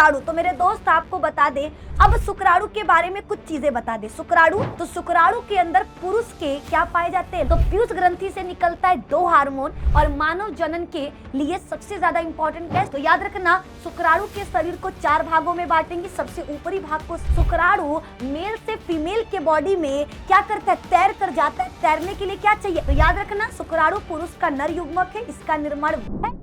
शुक्राणु। तो मेरे दोस्त आपको बता दे, अब शुक्राणु के बारे में कुछ चीजें बता दे। शुक्राणु, तो शुक्राणु के अंदर पुरुष के क्या पाए जाते हैं? तो पीयूष ग्रंथि से निकलता है 2 हार्मोन और मानव जनन के लिए सबसे ज्यादा इंपॉर्टेंट है। तो याद रखना, शुक्राणु के शरीर को 4 भागों में बांटेंगे। सबसे ऊपरी भाग को शुक्राणु मेल से फीमेल के बॉडी में क्या करता है? तैर कर जाता है। तैरने के लिए क्या चाहिए? तो याद रखना, शुक्राणु पुरुष का नर युग्मक है। इसका निर्माण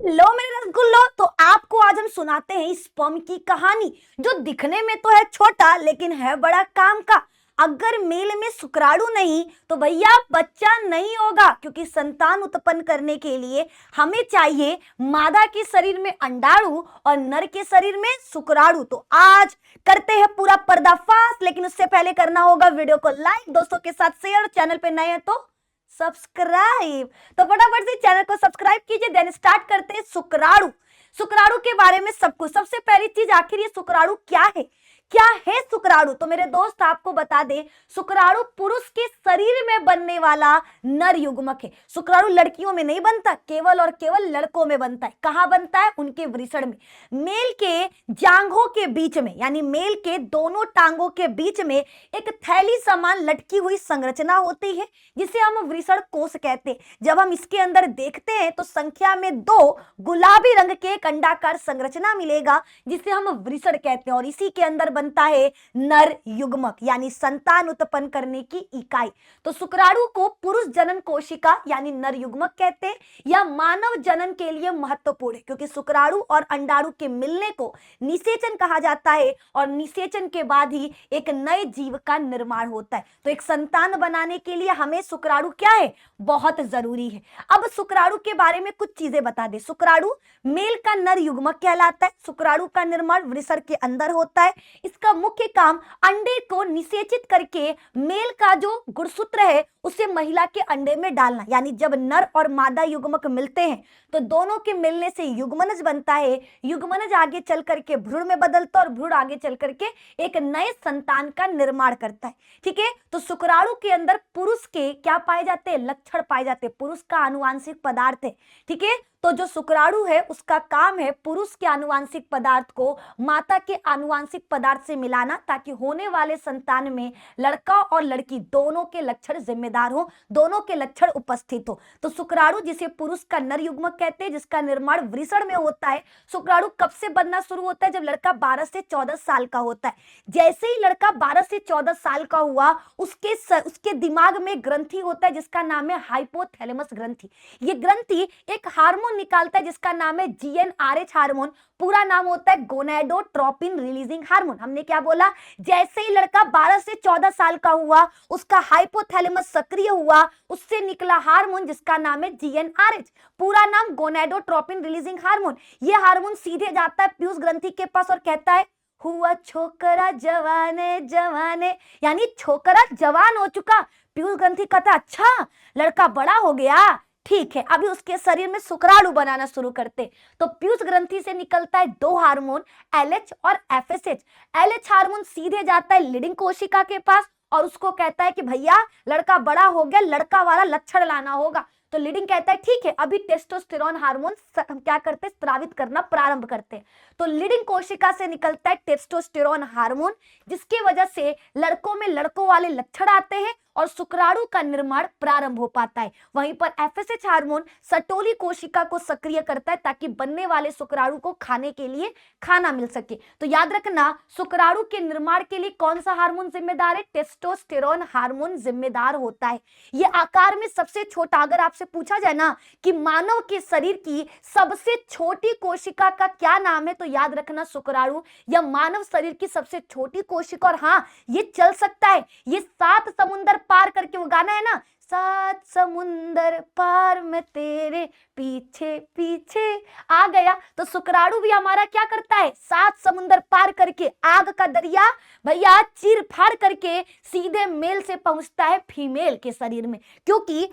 लो मेरे रसगुल्लो, तो आपको आज हम सुनाते हैं स्पर्म की कहानी, जो दिखने में तो है छोटा लेकिन है बड़ा काम का। अगर मेल में शुक्राणु नहीं तो भैया बच्चा नहीं होगा, क्योंकि संतान उत्पन्न करने के लिए हमें चाहिए मादा के शरीर में अंडाणु और नर के शरीर में शुक्राणु। तो आज करते हैं पूरा पर्दाफाश, लेकिन उससे पहले करना होगा वीडियो को लाइक, दोस्तों के साथ शेयर, चैनल पे नए हैं तो सब्सक्राइब। तो फटाफट से चैनल को सब्सक्राइब कीजिए। देन स्टार्ट करते हैं शुक्राणु। शुक्राणु के बारे में सब कुछ। सबसे पहली चीज, आखिर ये शुक्राणु क्या है? क्या है शुक्राणु? तो मेरे दोस्त आपको बता दे, शुक्राणु पुरुष के शरीर में बनने वाला नर युग्मक है। शुक्राणु लड़कियों में नहीं बनता, केवल और केवल लड़कों में बनता है। कहां बनता है? उनके वृषण में। मेल के जांघों के बीच में, यानी मेल के दोनों टांगों के बीच में एक थैली समान लटकी हुई संरचना होती है, जिसे हम वृषण कोश कहते हैं। जब हम इसके अंदर देखते हैं तो संख्या में 2 गुलाबी रंग के एक अंडाकार संरचना मिलेगा, जिसे हम वृषण कहते हैं, और इसी के अंदर बनता है नर युग्मक, यानी संतान उत्पन्न करने की इकाई। तो शुक्राणु को पुरुष जनन कोशिका यानी नर युग्मक कहते हैं। यह मानव जनन के लिए महत्वपूर्ण है, क्योंकि शुक्राणु और अंडाणु के मिलने को निषेचन कहा जाता है, और निषेचन के बाद ही एक नए जीव का निर्माण होता है। तो एक संतान बनाने के लिए हमें शुक्राणु क्या है? बहुत जरूरी है। अब शुक्राणु के बारे में कुछ चीजें बता दे। शुक्राणु मेल का नर युग्मक कहलाता है। शुक्राणु का निर्माण वृषण के अंदर होता है। इसका मुख्य काम अंडे को निषेचित करके मेल का जो गुणसूत्र है उसे महिला के अंडे में डालना, यानी जब नर और मादा युग्मक मिलते हैं तो दोनों के मिलने से युग्मनज बनता है। युग्मनज आगे चल करके भ्रूण में बदलता है, और भ्रूण आगे चल करके एक नए संतान का निर्माण करता है। ठीक है, तो शुक्राणु के अंदर पुरुष के क्या पाए जाते हैं? लक्षण पाए जाते हैं। पुरुष का आनुवांशिक पदार्थ है। ठीक है, तो जो शुक्राणु है उसका काम है पुरुष के आनुवांशिक पदार्थ को माता के आनुवांशिक पदार्थ से मिलाना, ताकि होने वाले संतान में लड़का और लड़की दोनों के लक्षण जिम्मेदार हो, दोनों के लक्षण उपस्थित हो। तो शुक्राणु, जिसे पुरुष का नर युग्मक कहते हैं, जिसका निर्माण वृषण में होता है। शुक्राणु कब से बनना शुरू होता है? जब लड़का 12 से 14 साल का होता है। जैसे ही लड़का 12 से 14 साल का हुआ, उसके दिमाग में ग्रंथि होता है, जिसका नाम है हाइपोथैलेमस ग्रंथि। ये ग्रंथि एक हार्मोन निकालता है जिसका नाम है GnRH हार्मोन। पूरा नाम होता है गोनेडोट्रोपिन रिलीजिंग हार्मोन। हमने क्या बोला? जैसे ही लड़का 12 से 14 साल का हुआ, उसका हाइपोथैलेमस सक्रिय हुआ, उससे निकला हार्मोन जिसका नाम है GnRH। पूरा नाम गोनेडोट्रोपिन रिलीजिंग हार्मोन। यह हार्मोन सीधे जाता है पीयूष ग्रंथि के पास और कहता है, हुआ छोकरा जवाने जवाने, यानी छोकरा जवान हो चुका। पीयूष ग्रंथि कहता, अच्छा लड़का बड़ा हो गया, ठीक है, अभी उसके शरीर में शुक्राणु बनाना शुरू करते। तो पीयूष ग्रंथि से निकलता है 2 हार्मोन, LH और FSH। LH हार्मोन सीधे जाता है लीडिंग कोशिका के पास और उसको कहता है कि भैया लड़का बड़ा हो गया, लड़का वाला लक्षण लाना होगा। तो लीडिंग कहता है ठीक है, अभी टेस्टोस्टेरोन हार्मोन हम क्या करते हैं? स्रावित करना प्रारंभ करते हैं। तो लीडिंग कोशिका से निकलता है टेस्टोस्टेरोन हार्मोन, जिसकी वजह से लड़कों में लड़कों वाले लक्षण आते हैं और शुक्राणु का निर्माण प्रारंभ हो पाता है। वहीं पर FSH हार्मोन सटोली कोशिका को सक्रिय करता है, ताकि बनने वाले शुक्राणु को खाने के लिए खाना मिल सके। तो याद रखना, शुक्राणु के निर्माण के लिए कौन सा हार्मोन जिम्मेदार है? टेस्टोस्टेरोन हार्मोन जिम्मेदार होता है। यह आकार में सबसे छोटा। अगर आपसे पूछा जाए ना कि मानव के शरीर की सबसे छोटी कोशिका का क्या नाम है, तो याद रखना शुक्राणु या मानव शरीर की सबसे छोटी कोशिका। और हाँ, ये चल सकता है, ये 7 समुंदर पार करके, वो गाना है ना, 7 समुंदर पार में तेरे पीछे पीछे आ गया। तो शुक्राणु भी हमारा क्या करता है? 7 समुंदर पार करके, आग का दरिया भैया चीर फाड़ करके सीधे मेल से पहुंचता है फीमेल के शरीर में। क्योंकि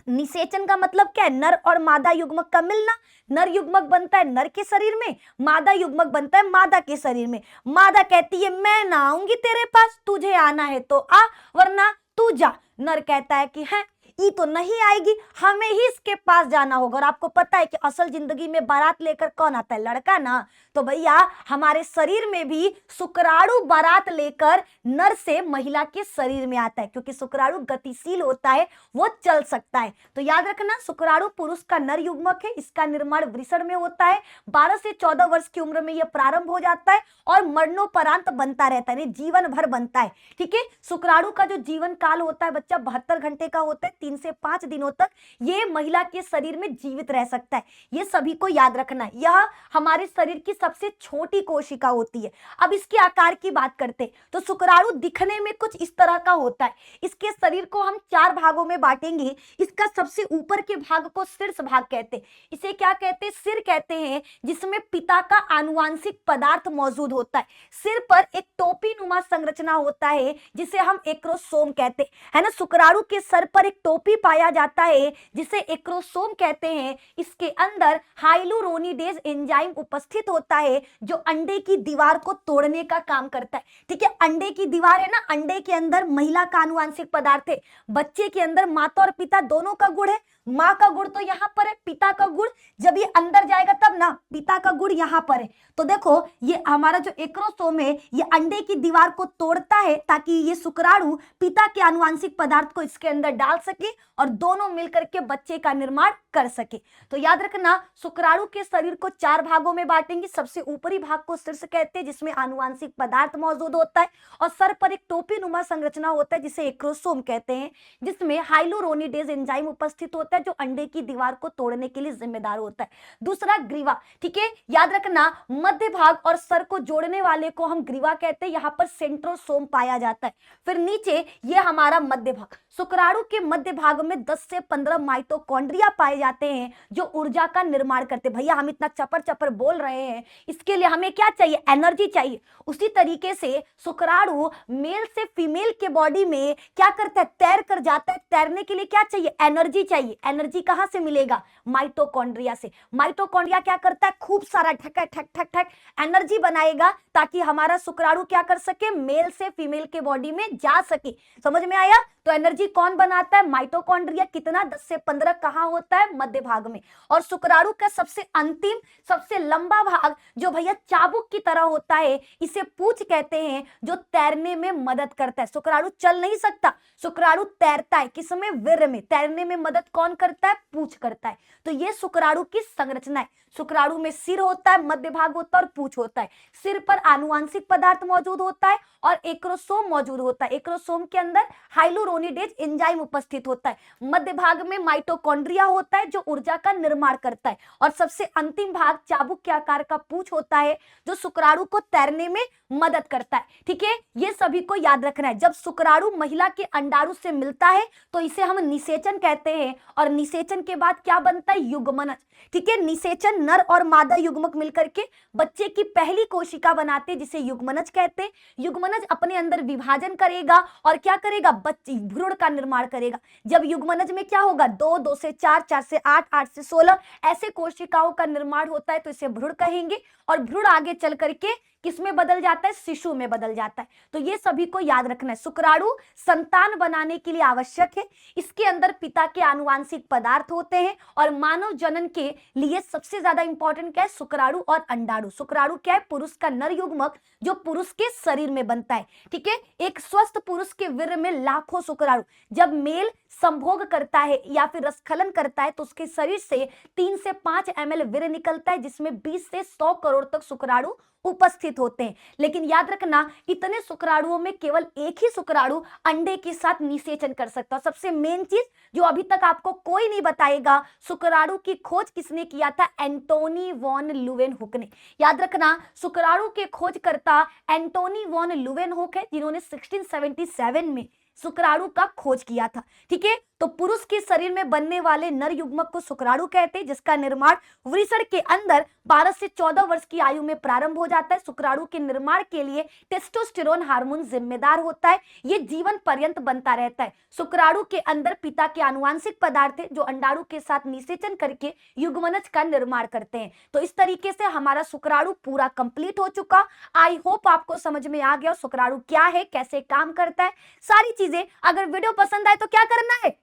निषेचन का मतलब क्या है? नर और मादा युग्मक का मिलना। नर युग्मक बनता है नर के शरीर में, मादा युग्मक बनता है मादा के शरीर में। मादा कहती है मैं ना आऊंगी तेरे पास, तुझे आना है तो आ, वरना तू जा। नर कहता है कि है की तो नहीं आएगी, हमें ही इसके पास जाना होगा। और आपको पता है कि असल जिंदगी में बारात लेकर कौन आता है? लड़का ना। तो भैया हमारे शरीर में भी शुक्राणु बारात लेकर नर से महिला के शरीर में आता है, क्योंकि शुक्राणु गतिशील होता है, वो चल सकता है। तो याद रखना, शुक्राणु पुरुष का नर युग्मक है, इसका निर्माण वृषण में होता है। 12 से 14 वर्ष की उम्र में यह प्रारंभ हो जाता है और मरणोपरांत बनता रहता है, जीवन भर बनता है। ठीक है, शुक्राणु का जो जीवन काल होता है बच्चा 72 घंटे का होता है। 3 से 5 दिनों तक ये महिला के शरीर में जीवित रह सकता है। ये सभी को याद रखना है। यह हमारे शरीर की सबसे छोटी कोशिका होती है। अब इसके आकार की बात करते हैं तो शुक्राणु दिखने में कुछ इस तरह का होता है। इसके शरीर को हम 4 भागों में बांटेंगे। इसका सबसे ऊपर के भाग को शीर्ष भाग कहते हैं। इसे क्या कहते हैं? सिर कहते हैं, जिसमें पिता का आनुवांशिक पदार्थ मौजूद होता है। सिर पर एक टोपी नुमा संरचना होता है जिसे हम एक्रोसोम कहते हैं, ना। शुक्राणु के सर पर एक टोपी पाया जाता है जिसे एक्रोसोम कहते हैं। इसके अंदर हाइलुरोनिडेज एंजाइम उपस्थित होता है जो अंडे की दीवार को तोड़ने का काम करता है। ठीक है, अंडे की दीवार है ना, अंडे के अंदर महिला का आनुवांशिक पदार्थ है। बच्चे के अंदर माता और पिता दोनों का गुण है। माँ का गुण तो यहाँ पर है, पिता का गुण जब ये अंदर जाएगा तब ना, पिता का गुण यहाँ पर है। तो देखो ये हमारा जो एक्रोसोम है ये अंडे की दीवार को तोड़ता है ताकि ये शुक्राणु पिता के आनुवांशिक पदार्थ को इसके अंदर डाल सके और दोनों मिलकर के बच्चे का निर्माण कर सके। तो याद रखना, शुक्राणु के शरीर को 4 भागों में बांटेंगे। सबसे ऊपरी भाग को शीर्ष कहते हैं, जिसमें आनुवांशिक पदार्थ मौजूद होता है, और सर पर एक टोपी नुमा संरचना होता है जिसे एक्रोसोम कहते हैं, जिसमें हाइलुरोनिडेज एंजाइम उपस्थित होता है जो अंडे की दीवार को तोड़ने के लिए जिम्मेदार होता है। दूसरा ग्रीवा। ठीक है, याद रखना, मध्य भाग और सर को जोड़ने वाले को हम ग्रीवा कहते हैं। यहाँ पर सेंट्रोसोम पाया जाता है। फिर नीचे ये हमारा मध्य भाग। शुक्राणु के मध्य भाग में 10 से 15 माइटोकॉन्ड्रिया पाए जाते हैं जो ऊर्जा का निर्माण करते हैं। भैया हम इतना चपर चपर बोल रहे हैं, इसके लिए हमें क्या चाहिए? एनर्जी चाहिए। उसी तरीके से शुक्राणु मेल से फीमेल के बॉडी में क्या करता है? तैर कर जाता है। तैरने के लिए क्या चाहिए? एनर्जी चाहिए। एनर्जी कहां से मिलेगा? माइटोकॉन्ड्रिया से। माइटोकॉन्ड्रिया क्या करता है? खूब सारा ठक ठक ठक ठक एनर्जी बनाएगा ताकि हमारा शुक्राणु क्या कर सके? मेल से फीमेल के बॉडी में जा सके। समझ में आया? तो एनर्जी कौन बनाता है? माइटोकॉन्ड्रिया। कितना? 10 से 15। कहां होता है? मध्य भाग में। और शुक्राणु का सबसे अंतिम सबसे लंबा भाग जो भैया चाबुक की तरह होता है, इसे पूंछ कहते हैं, जो तैरने में मदद करता है। शुक्राणु चल नहीं सकता, शुक्राणु तैरता है। किसमें? वीर्य में। तैरने में मदद कौन करता है? पूंछ करता है। तो ये शुक्राणु की संरचना है। शुक्राणु में सिर होता है, मध्य भाग होता है और पूंछ होता है। सिर पर आनुवांशिक पदार्थ मौजूद होता है और एक्रोसोम मौजूद होता है। एक्रोसोम के अंदर हाइलुरोनिडेज एंजाइम उपस्थित होता है। मध्य भाग में माइटोकॉन्ड्रिया होता है जो ऊर्जा का निर्माण करता है, और सबसे अंतिम भाग चाबुक के आकार का पूंछ होता है जो शुक्राणु को तैरने में मदद करता है। ठीक है, ये सभी को याद रखना है। जब शुक्राणु महिला के अंडाणु से मिलता है तो इसे हम निषेचन कहते हैं, और निषेचन के बाद क्या बनता है? युग्मनज। ठीक है, निषेचन नर और मादा युग्मक मिलकर के बच्चे की पहली कोशिका बनाते हैं जिसे युग्मनज कहते हैं। युग्मनज अपने अंदर विभाजन करेगा और क्या करेगा? बच्चे भ्रूण का निर्माण करेगा। जब युग्मनज में क्या होगा? 2, 2 से 4, 4 से 8, 8 से 16 ऐसे कोशिकाओं का निर्माण होता है, तो इसे भ्रूण कहेंगे। और भ्रूण आगे चल करके किसमें बदल जाता है? शिशु में बदल जाता है। तो ये सभी को याद रखना है। शुक्राणु संतान बनाने के लिए आवश्यक है। इसके अंदर पिता के आनुवांशिक पदार्थ होते हैं, और मानव जनन के लिए सबसे ज्यादा इंपॉर्टेंट क्या है? शुक्राणु और अंडाणु। शुक्राणु क्या है? पुरुष का नर युग्मक जो पुरुष के शरीर में बनता है। ठीक है, एक स्वस्थ पुरुष के वीर्य में लाखों शुक्राणु। जब मेल संभोग करता है या फिर रसखलन करता है तो उसके शरीर से 3 से 5 ml वीर्य निकलता है, जिसमें 20 से 100 करोड़ तक शुक्राणु उपस्थित होते हैं। लेकिन याद रखना, इतने शुक्राणुओं में केवल एक ही शुक्राणु अंडे के साथ निषेचन कर सकता है। सबसे मेन चीज जो अभी तक आपको कोई नहीं बताएगा, शुक्राणु की खोज किसने किया था? एंटोनी वॉन ल्यूवेनहुक ने। याद रखना, शुक्राणु के खोजकर्ता एंटोनी वॉन ल्यूवेनहुक है, जिन्होंने 1677 में शुक्राणु का खोज किया था। ठीक है, तो पुरुष के शरीर में बनने वाले नर युग्मक को शुक्राणु कहते हैं, जिसका निर्माण वृषण के अंदर 12 से 14 वर्ष की आयु में प्रारंभ हो जाता है। शुक्राणु के निर्माण के लिए टेस्टोस्टेरोन हार्मोन जिम्मेदार होता है। ये जीवन पर्यंत बनता रहता है। शुक्राणु के अंदर पिता के आनुवांशिक पदार्थ है जो अंडाणु के साथ निषेचन करके युग्मनज का निर्माण करते हैं। तो इस तरीके से हमारा शुक्राणु पूरा कंप्लीट हो चुका। आई होप आपको समझ में आ गया शुक्राणु क्या है, कैसे काम करता है, सारी चीजें। अगर वीडियो पसंद आए तो क्या करना है?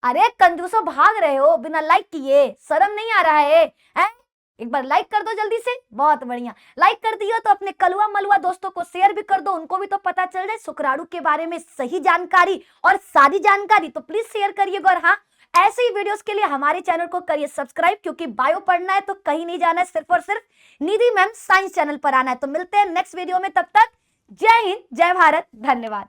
अरे कंजूसों, भाग रहे हो बिना लाइक किए, शर्म नहीं आ रहा है? एक बार लाइक कर दो जल्दी से। बहुत बढ़िया, लाइक कर दियो तो अपने कलुआ मलुआ दोस्तों को शेयर भी कर दो, उनको भी तो पता चल जाए शुक्राणु के बारे में सही जानकारी और सारी जानकारी। तो प्लीज शेयर करिएगा। और हाँ, ऐसे ही वीडियोस के लिए हमारे चैनल को करिए सब्सक्राइब, क्योंकि बायो पढ़ना है तो कहीं नहीं जाना है, सिर्फ और सिर्फ निधि मैम साइंस चैनल पर आना है। तो मिलते हैं नेक्स्ट वीडियो में, तब तक जय हिंद, जय भारत, धन्यवाद।